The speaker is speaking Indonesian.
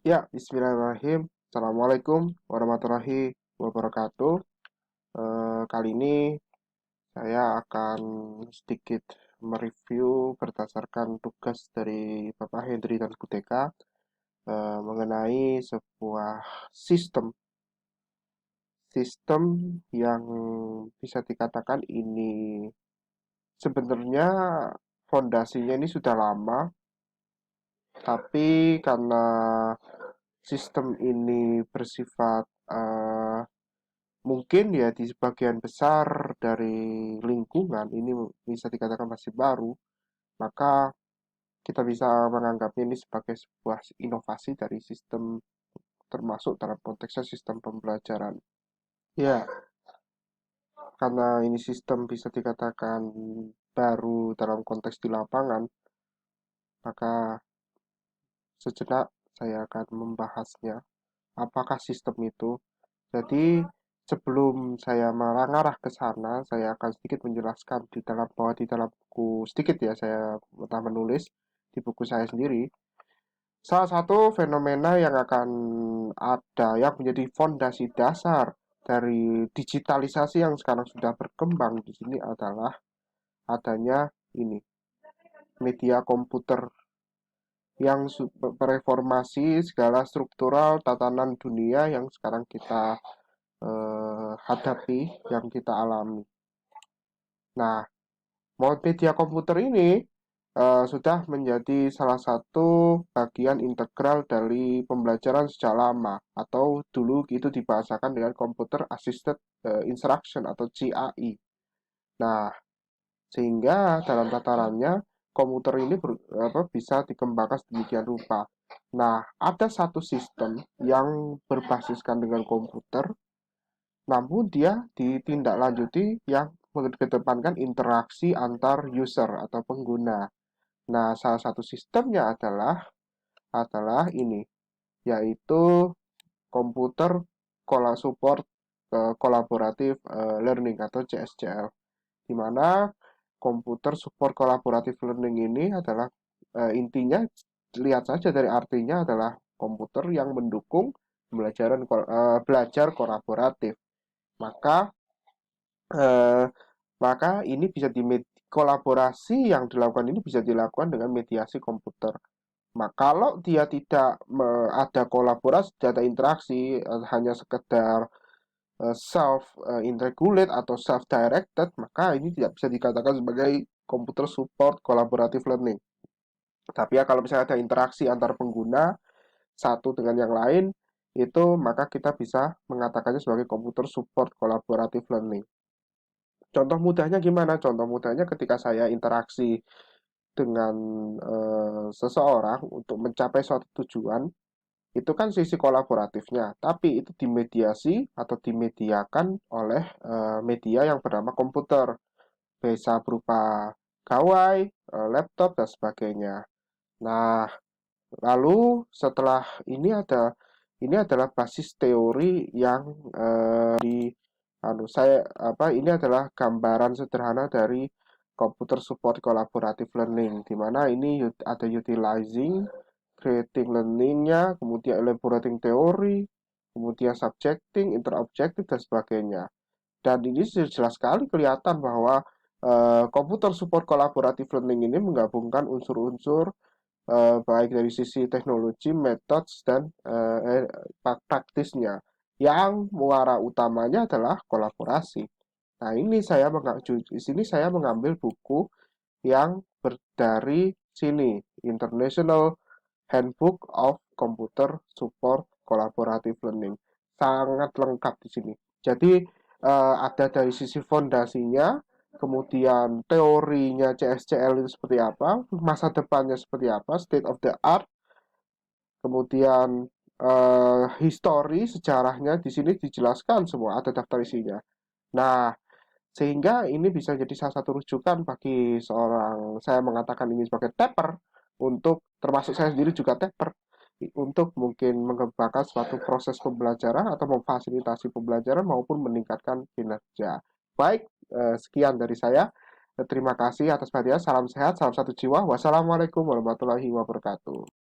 Ya, bismillahirrahmanirrahim. Assalamualaikum warahmatullahi wabarakatuh. Kali ini saya akan sedikit mereview berdasarkan tugas dari Bapak Hendri dan Kuteka mengenai sebuah sistem yang bisa dikatakan ini sebenarnya fondasinya ini sudah lama, tapi karena sistem ini bersifat mungkin ya di sebagian besar dari lingkungan ini bisa dikatakan masih baru, maka kita bisa menganggapnya ini sebagai sebuah inovasi dari sistem termasuk dalam konteksnya sistem pembelajaran. Ya, karena ini sistem bisa dikatakan baru dalam konteks di lapangan, maka sejenak saya akan membahasnya. Apakah sistem itu? Jadi, sebelum saya mengarah ke sana, saya akan sedikit menjelaskan di dalam buku sedikit ya, saya pernah menulis di buku saya sendiri. Salah satu fenomena yang akan ada yang menjadi fondasi dasar dari digitalisasi yang sekarang sudah berkembang di sini adalah adanya ini media komputer yang mereformasi segala struktural tatanan dunia yang sekarang kita hadapi, yang kita alami. Nah, media komputer ini sudah menjadi salah satu bagian integral dari pembelajaran sejak lama, atau dulu itu dibahasakan dengan Computer Assisted Instruction atau CAI. Nah, sehingga dalam tatarannya komputer ini bisa dikembangkan sedemikian rupa. Nah, ada satu sistem yang berbasiskan dengan komputer, namun dia ditindaklanjuti yang mengedepankan interaksi antar user atau pengguna. Nah, salah satu sistemnya adalah ini, yaitu komputer support kolaboratif learning atau CSCL, di mana komputer support kolaboratif learning ini adalah intinya, lihat saja dari artinya, adalah komputer yang mendukung belajar kolaboratif. Maka eh, maka ini bisa kolaborasi yang dilakukan ini bisa dilakukan dengan mediasi komputer. Nah, kalau dia tidak ada kolaborasi, data interaksi, hanya sekedar self regulate atau self directed, maka ini tidak bisa dikatakan sebagai komputer support collaborative learning. Tapi ya kalau misalnya ada interaksi antar pengguna satu dengan yang lain, itu maka kita bisa mengatakannya sebagai komputer support collaborative learning. Contoh mudahnya gimana? Contoh mudahnya ketika saya interaksi dengan seseorang untuk mencapai suatu tujuan, itu kan sisi kolaboratifnya, tapi itu dimediasi atau dimediakan oleh media yang bernama komputer, bisa berupa gawai, laptop, dan sebagainya. Nah, lalu setelah ini adalah basis teori yang di saya ini adalah gambaran sederhana dari computer support collaborative learning, di mana ini ada utilizing, creating learningnya, kemudian elaborating teori, kemudian subjecting, interobjective, dan sebagainya. Dan ini jelas sekali kelihatan bahwa computer support collaborative learning ini menggabungkan unsur-unsur baik dari sisi teknologi, metode, dan praktisnya. Yang muara utamanya adalah kolaborasi. Nah, di sini saya mengambil buku yang dari sini, International Handbook of Computer Support Collaborative Learning. Sangat lengkap di sini. Jadi ada dari sisi fondasinya, kemudian teorinya CSCL itu seperti apa, masa depannya seperti apa, state of the art, kemudian histori, sejarahnya di sini dijelaskan semua, ada daftar isinya. Nah, sehingga ini bisa jadi salah satu rujukan bagi saya mengatakan ini sebagai tapper, untuk termasuk saya sendiri juga tapper, untuk mungkin mengembangkan suatu proses pembelajaran atau memfasilitasi pembelajaran maupun meningkatkan kinerja. Baik, sekian dari saya. Terima kasih atas perhatian. Salam sehat, salam satu jiwa. Wassalamualaikum warahmatullahi wabarakatuh.